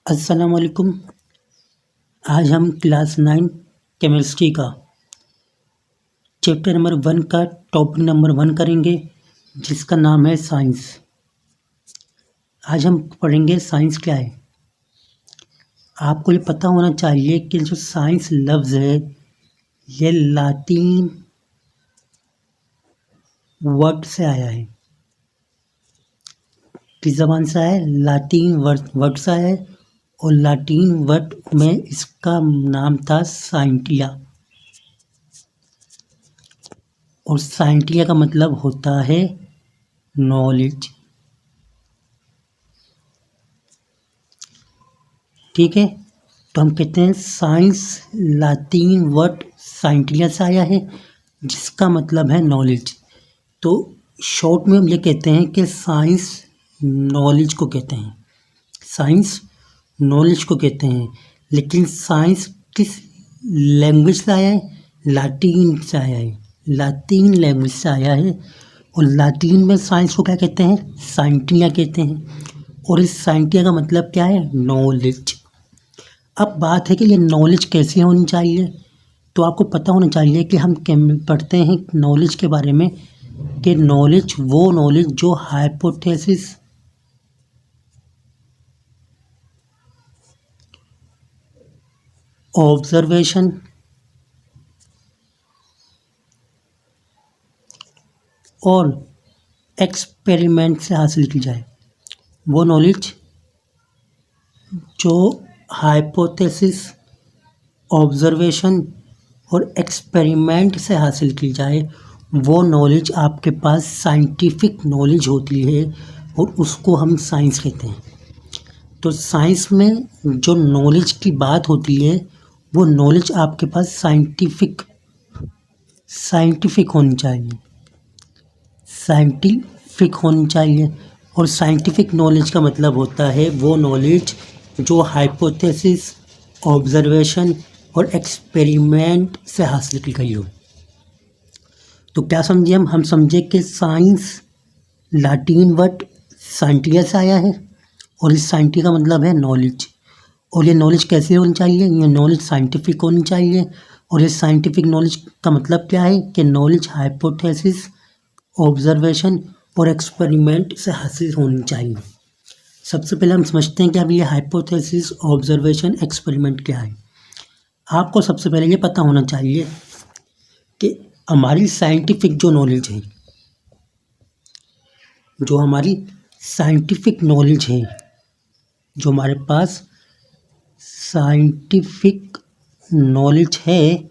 अस्सलाम वालेकुम। आज हम क्लास 9 केमिस्ट्री का चैप्टर नंबर 1 का टॉपिक नंबर 1 करेंगे, जिसका नाम है साइंस। आज हम पढ़ेंगे साइंस क्या है। आपको ये पता होना चाहिए कि जो साइंस लफ्ज़ है ये लातीन वर्ड से आया है। किस ज़बान से आया है? लातीन वर्ड से आया है। और लातीन वर्ड में इसका नाम था साइंटिया। और साइंटिया का मतलब होता है नॉलेज। ठीक है, तो हम कहते हैं साइंस लातीन वर्ड साइंटिया से आया है, जिसका मतलब है नॉलेज। तो शॉर्ट में हम ये कहते हैं कि साइंस नॉलेज को कहते हैं। साइंस नॉलेज को कहते हैं। लेकिन साइंस किस लैंग्वेज से आया है? लातीन से आया है। लातीन लैंग्वेज से आया है। और लातीन में साइंस को क्या कहते हैं? साइंटिया कहते हैं। और इस साइंटिया का मतलब क्या है? नॉलेज। अब बात है कि ये नॉलेज कैसे होनी चाहिए। तो आपको पता होना चाहिए कि हम पढ़ते हैं नॉलेज के बारे में कि नॉलेज वो नॉलेज जो हाइपोथेसिस, ऑब्जर्वेशन और एक्सपेरिमेंट से हासिल की जाए। वो नॉलेज जो हाइपोथेसिस, ऑब्जर्वेशन और एक्सपेरिमेंट से हासिल की जाए, वो नॉलेज आपके पास साइंटिफिक नॉलेज होती है और उसको हम साइंस कहते हैं। तो साइंस में जो नॉलेज की बात होती है वो नॉलेज आपके पास साइंटिफिक होनी चाहिए। साइंटिफिक होनी चाहिए। और साइंटिफिक नॉलेज का मतलब होता है वो नॉलेज जो हाइपोथेसिस, ऑब्जर्वेशन और एक्सपेरिमेंट से हासिल की गई हो। तो क्या समझे हम समझे कि साइंस लातीन वर्ड साइंटिया से आया है और इस साइंटिया का मतलब है नॉलेज। और ये नॉलेज कैसे होनी चाहिए? ये नॉलेज साइंटिफिक होनी चाहिए। और ये साइंटिफिक नॉलेज का मतलब क्या है कि नॉलेज हाइपोथेसिस, ऑब्जर्वेशन और एक्सपेरिमेंट से हासिल होनी चाहिए। सबसे पहले हम समझते हैं कि अब ये हाइपोथेसिस, ऑब्जर्वेशन, एक्सपेरिमेंट क्या है। आपको सबसे पहले ये पता होना चाहिए कि हमारी साइंटिफिक जो नॉलेज है, जो हमारी साइंटिफिक नॉलेज है, जो हमारे पास साइंटिफिक नॉलेज है,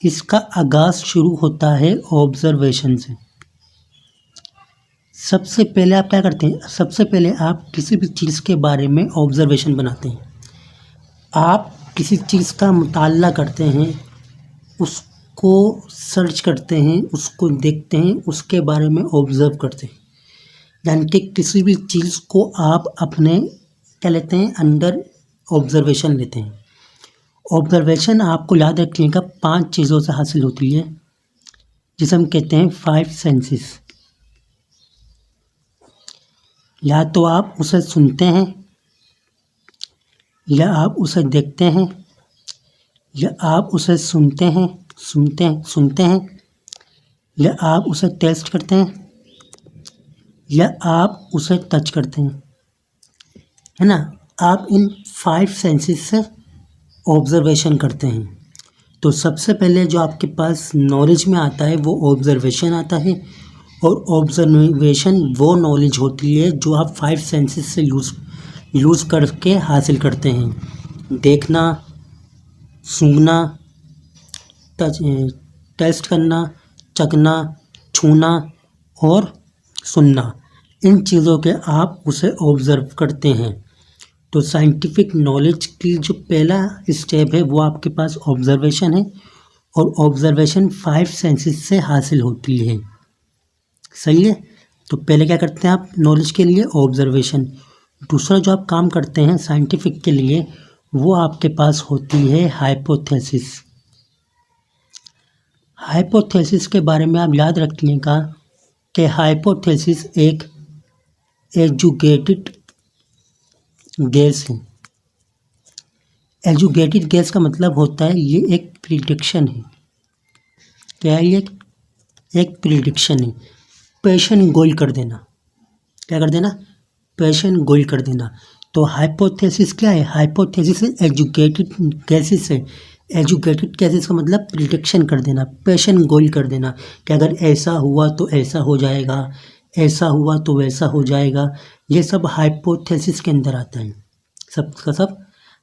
इसका आगाज़ शुरू होता है ऑब्जर्वेशन से। सबसे पहले आप क्या करते हैं? सबसे पहले आप किसी भी चीज़ के बारे में ऑब्जर्वेशन बनाते हैं। आप किसी चीज़ का मुताला करते हैं, उसको सर्च करते हैं, उसको देखते हैं, उसके बारे में ऑब्ज़र्व करते हैं। यानी कि किसी भी चीज़ को आप अपने क्या लेते हैं? अंडर ऑब्जर्वेशन लेते हैं। ऑब्जर्वेशन आपको याद रखिएगा 5 चीज़ों से हासिल होती है, जिसे हम कहते हैं 5 सेंसेस। या तो आप उसे सुनते हैं, या आप उसे देखते हैं, या आप उसे सुनते हैं, या आप उसे टेस्ट करते हैं, या आप उसे टच करते हैं, है ना। आप इन 5 सेंसेस से ऑब्जर्वेशन करते हैं। तो सबसे पहले जो आपके पास नॉलेज में आता है वो ऑब्जर्वेशन आता है। और ऑब्जर्वेशन वो नॉलेज होती है जो आप 5 सेंसेस से यूज़ करके हासिल करते हैं। देखना, सूंघना, टच, टेस्ट करना, चखना, छूना और सुनना। इन चीज़ों के आप उसे ऑब्ज़र्व करते हैं। तो साइंटिफिक नॉलेज की जो पहला स्टेप है वो आपके पास ऑब्जर्वेशन है। और ऑब्जर्वेशन 5 सेंसेस से हासिल होती है। सही है। तो पहले क्या करते हैं आप नॉलेज के लिए? ऑब्जर्वेशन। दूसरा जो आप काम करते हैं साइंटिफिक के लिए, वो आपके पास होती है हाइपोथेसिस। हाइपोथेसिस के बारे में आप याद रखिएगा कि हाइपोथेसिस एजुकेटेड गैस है। एजुकेटेड गैस का मतलब होता है ये एक प्रिडिक्शन है। क्या है ये? एक प्रिडिक्शन है। पेशन गोल कर देना। क्या कर देना? पेशन गोल कर देना। तो हाइपोथेसिस क्या है? हाइपोथेसिस एजुकेटेड गैसेस है। एजुकेटेड गैसेस का मतलब प्रिडिक्शन कर देना, पेशन गोल कर देना कि अगर ऐसा हुआ तो ऐसा हो जाएगा, ऐसा हुआ तो वैसा हो जाएगा। ये सब हाइपोथेसिस के अंदर आता है। सब का सब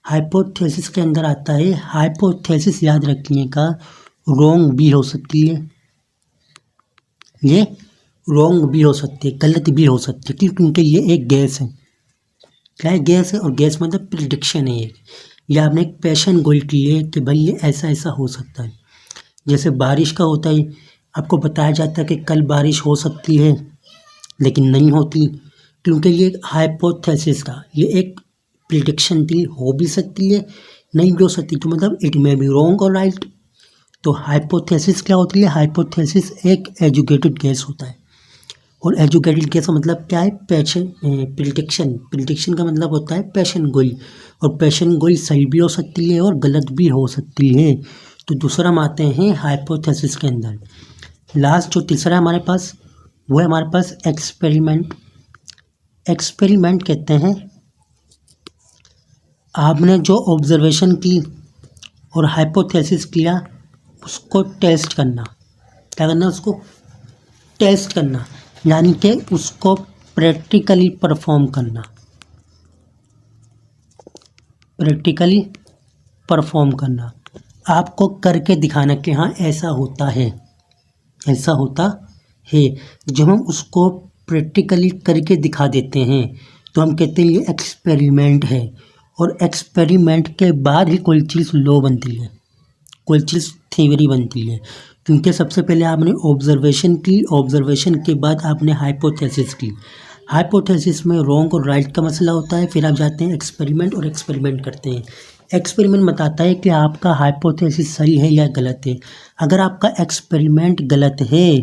हाइपोथेसिस के अंदर आता है। हाइपोथेसिस याद रखने का रॉन्ग भी हो सकती है, ये रॉन्ग भी हो सकती है, गलत भी हो सकती है, क्योंकि ये एक गैस है। क्या है? गैस है। और गैस मतलब प्रिडिक्शन है एक। ये आपने एक पैशन गोल की है कि भाई ये ऐसा ऐसा हो सकता है। जैसे बारिश का होता है, आपको बताया जाता है कि कल बारिश हो सकती है, लेकिन नहीं होती, क्योंकि ये एक हाइपोथेसिस था, ये एक प्रिडिक्शन थी। हो भी सकती है, नहीं भी हो सकती, तो मतलब इट मे बी रॉन्ग और राइट। तो हाइपोथेसिस क्या होती है? हाइपोथेसिस एक एजुकेटेड गैस होता है। और एजुकेटेड गैस का मतलब क्या है? Passion prediction. प्रिडिक्शन का मतलब होता है पैशन गोई। और पैशन गोई सही भी हो सकती है और गलत भी हो सकती है। तो दूसरा हम आते हैं हाइपोथेसिस के अंदर। लास्ट जो तीसरा हमारे पास, वो है हमारे पास एक्सपेरिमेंट। एक्सपेरिमेंट कहते हैं आपने जो ऑब्जर्वेशन की और हाइपोथेसिस किया उसको टेस्ट करना। क्या करना? उसको टेस्ट करना, यानी कि उसको प्रैक्टिकली परफॉर्म करना। प्रैक्टिकली परफॉर्म करना, आपको करके दिखाना कि हाँ ऐसा होता है, ऐसा होता है। जब हम उसको प्रैक्टिकली करके दिखा देते हैं तो हम कहते हैं ये एक्सपेरिमेंट है। और एक्सपेरिमेंट के बाद ही कोई चीज़ लॉ बनती है, कोई चीज़ थ्योरी बनती है। क्योंकि सबसे पहले आपने ऑब्जर्वेशन की, ऑब्जर्वेशन के बाद आपने हाइपोथेसिस की। हाइपोथेसिस में रॉन्ग और राइट का मसला होता है, फिर आप जाते हैं एक्सपेरिमेंट और एक्सपेरिमेंट करते हैं। एक्सपेरिमेंट बताता है कि आपका हाइपोथेसिस सही है या गलत है। अगर आपका एक्सपेरिमेंट गलत है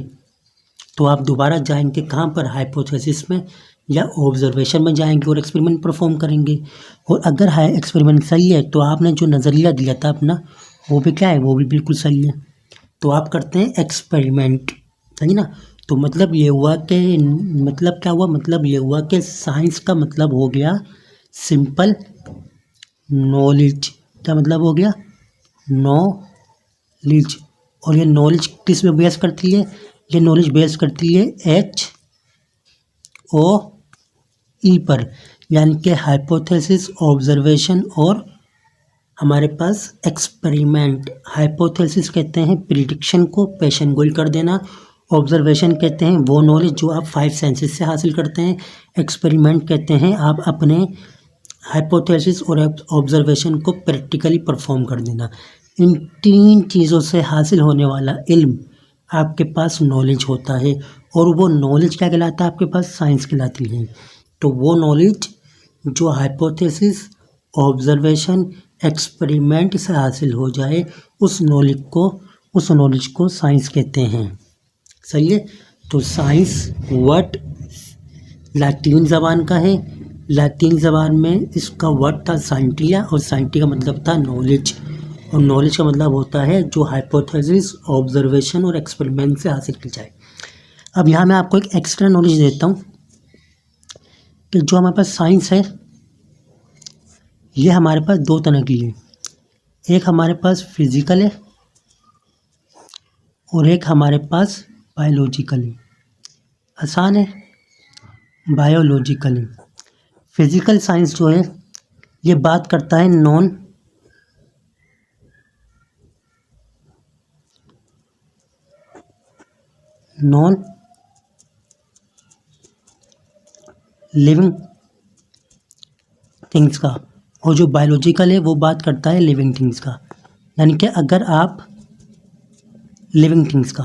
तो आप दोबारा जाएंगे कहाँ पर? हाइपोथेसिस में या ऑब्जर्वेशन में जाएंगे और एक्सपेरिमेंट परफॉर्म करेंगे। और अगर हाई एक्सपेरिमेंट सही है तो आपने जो नज़रिया दिया था अपना, वो भी क्या है? वो भी बिल्कुल सही है। तो आप करते हैं एक्सपेरिमेंट, सही ना? तो मतलब ये हुआ कि, मतलब क्या हुआ? मतलब ये हुआ कि साइंस का मतलब हो गया सिंपल नॉलेज। क्या मतलब हो गया? नॉलेज। और ये नॉलेज किस में बेस करती है? ये नॉलेज बेस करती है HOE पर, यानी कि हाइपोथेसिस, ऑब्जर्वेशन और हमारे पास एक्सपेरिमेंट। हाइपोथेसिस कहते हैं प्रिडिक्शन को पेशन गोल कर देना। ऑब्जर्वेशन कहते हैं वो नॉलेज जो आप 5 सेंसेस से हासिल करते हैं। एक्सपेरिमेंट कहते हैं आप अपने हाइपोथेसिस और ऑब्जर्वेशन को प्रैक्टिकली परफॉर्म कर देना। इन 3 चीज़ों से हासिल होने वाला इल्म आपके पास नॉलेज होता है। और वो नॉलेज क्या कहलाता है? आपके पास साइंस कहलाती है। तो वो नॉलेज जो हाइपोथेसिस, ऑब्जर्वेशन, एक्सपेरिमेंट से हासिल हो जाए, उस नॉलेज को साइंस कहते हैं। सही है? तो साइंस वर्ड लैटिन ज़बान का है। लैटिन ज़बान में इसका वर्ड था साइंटिया, और साइंटिया का मतलब था नॉलेज। और नॉलेज का मतलब होता है जो हाइपोथेसिस, ऑब्जर्वेशन और एक्सपेरिमेंट से हासिल की जाए। अब यहाँ मैं आपको एक एक्स्ट्रा नॉलेज देता हूँ कि जो हमारे पास साइंस है ये हमारे पास 2 तरह की है। एक हमारे पास फिजिकल है और एक हमारे पास बायोलॉजिकल है। आसान है? बायोलॉजिकल है। फिजिकल साइंस जो है ये बात करता है नॉन लिविंग थिंग्स का, और जो बायोलॉजिकल है वो बात करता है लिविंग थिंग्स का। यानी कि अगर आप लिविंग थिंग्स का,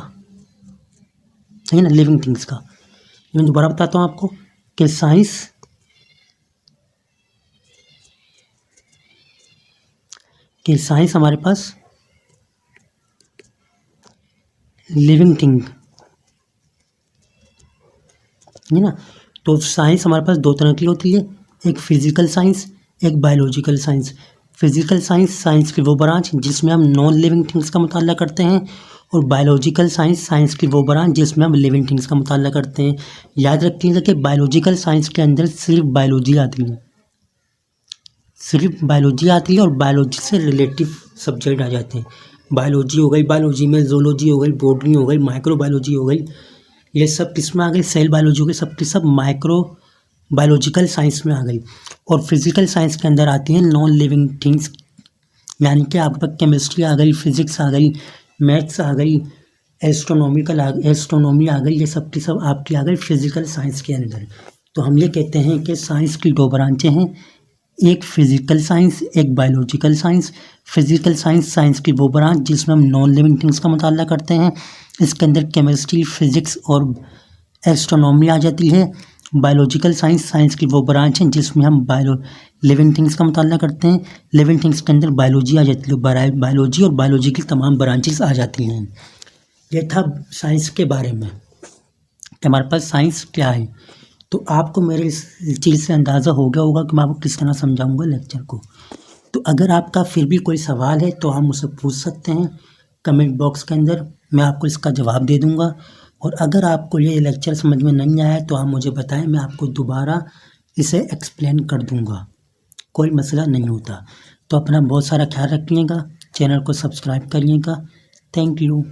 सही ना? लिविंग थिंग्स का। मैं दोबारा बताता हूँ आपको कि साइंस हमारे पास लिविंग थिंग है ना। तो साइंस हमारे पास दो तरह की होती है, एक फिजिकल साइंस, एक biological science. Physical science, science की वो ब्रांच जिसमें हम नॉन लिविंग थिंग्स का मुताला करते हैं, और बायोलॉजिकल साइंस, साइंस की वो ब्रांच जिसमें हम लिविंग थिंग्स का मुताला करते हैं। याद रखिएगा कि बायोलॉजिकल साइंस के अंदर सिर्फ बायोलॉजी आती है, सिर्फ बायोलॉजी आती है, और बायोलॉजी से रिलेटिव सब्जेक्ट आ जाते हैं। बायोलॉजी हो गई, बायोलॉजी में जोलॉजी हो गई, बॉटनी हो गई, माइक्रोबायोलॉजी हो गई, ये सब किस में आ गई, सेल बायोलॉजी हो गई, सब की सब माइक्रो बायोलॉजिकल साइंस में आ गई। और फिजिकल साइंस के अंदर आती हैं नॉन लिविंग थिंग्स, यानी कि आपका केमिस्ट्री आ गई, फिजिक्स आ गई, मैथ्स आ गई, एस्ट्रोनॉमी आ गई, ये सब की सब आपकी आ गई फिजिकल साइंस के अंदर। तो हम ये कहते हैं कि साइंस की दो ब्रांचें हैं, एक फिजिकल साइंस, एक biological science. Physical science, science की वो ब्रांच जिसमें हम नॉन लिविंग थिंग्स का मुताला करते हैं, इसके अंदर केमिस्ट्री, फिजिक्स और एस्ट्रोनॉमी आ जाती है। बायोलॉजिकल साइंस, साइंस की वो ब्रांच है जिसमें हम लिविंग थिंग्स का मुताला करते हैं, लिविंग थिंग्स के अंदर बायोलॉजी आ जाती है, बायोलॉजी और बायोलॉजी की तमाम ब्रांचेस आ जाती हैं। ये था साइंस के बारे में कि हमारे पास साइंस क्या है। तो आपको मेरे इस चीज़ से अंदाज़ा हो गया होगा कि मैं आपको किस तरह समझाऊंगा लेक्चर को। तो अगर आपका फिर भी कोई सवाल है तो आप मुझसे पूछ सकते हैं कमेंट बॉक्स के अंदर, मैं आपको इसका जवाब दे दूंगा। और अगर आपको ये लेक्चर समझ में नहीं आया तो आप मुझे बताएं, मैं आपको दोबारा इसे एक्सप्लेन कर दूंगा, कोई मसला नहीं होता। तो अपना बहुत सारा ख्याल रखिएगा, चैनल को सब्सक्राइब करिएगा। Thank you.